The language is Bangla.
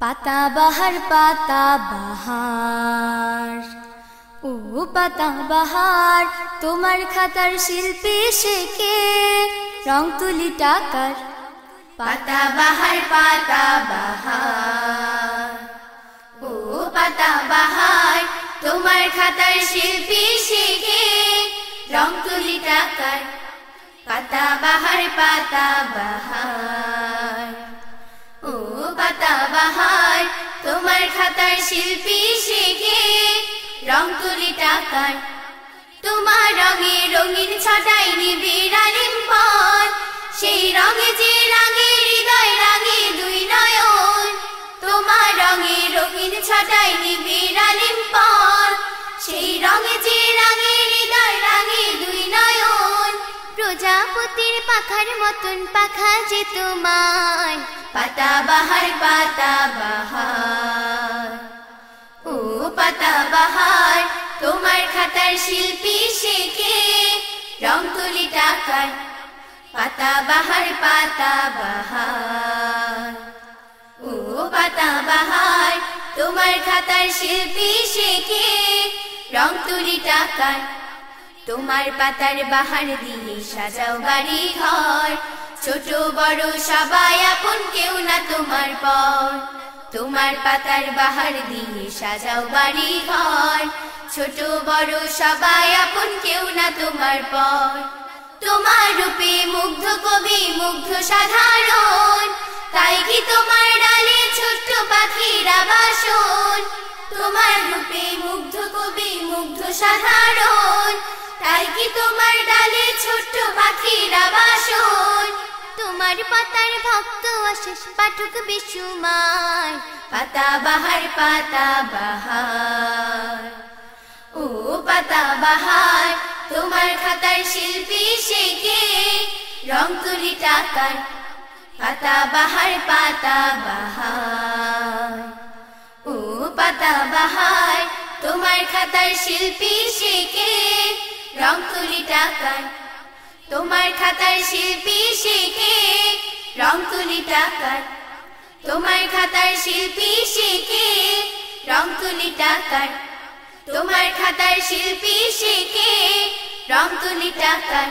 পাতাবাহার ও পাতাবাহার তোমার খাতার শিল্পী সে কে রং তুলি টাকার পাতাবাহার ও পাতাবাহার তোমার খাতার শিল্পী সে কে রং তুলি টাকার পাতাবাহার ও পাতাবাহার তোমার খাতার শিল্পী সে কে রং তুলি টাকার তোমার রঙে রঙিন ছটাই নিবিড় আলিম্বন সেই রঙে যে রাঙে হৃদয় রাঙে দুই নয়ন তোমার রঙে রঙিন ছটাই নিবিড় আলিম্বন সেই রঙে যে রাঙে হৃদয় রাঙে দুই নয়ন প্রজাপতির পাখার মতন পাখা যে তোমায় পাতাবাহার ও পাতাবাহার তোমার খাতার শিল্পী সে কে রং তুলি টাকার পাতাবাহার ও পাতাবাহার তোমার খাতার শিল্পী সে কে রং তুলি টাকার তোমার পাতার বাহার দিয়ে সাজাও বাড়ি ঘর ছোট বড় সবাই আপন কেউ না তোমার পর তোমার পাতার বাহার দিয়ে সাজাও বাড়ি ঘর ছোট বড় সবাই আপন কেউ না তোমার পর তোমার রূপে মুগ্ধ কবি মুগ্ধ সাধারণ তাই কি তোমার ডালে ছোট্ট পাখির আবাসন তোমার রূপে মুগ্ধ কবি মুগ্ধ সাধারণ তাই কি তোমার ডালে ছোট্ট পাখির আবাসন তোমার পাতার ভক্ত অশেষ পাঠক বিশুমায় পাতাবাহার ও পাতাবাহার তোমার খাতার শিল্পী সে কে রং তুলি টাকার পাতাবাহার ও পাতাবাহার তোমার খাতার শিল্পী সে কে রং তুলি টাকার তোমার খাতার শিল্পী সে কে রং তুলি টাকার তোমার খাতার শিল্পী সে কে রং তুলি টাকার তোমার খাতার শিল্পী সে কে রং তুলি টাকার।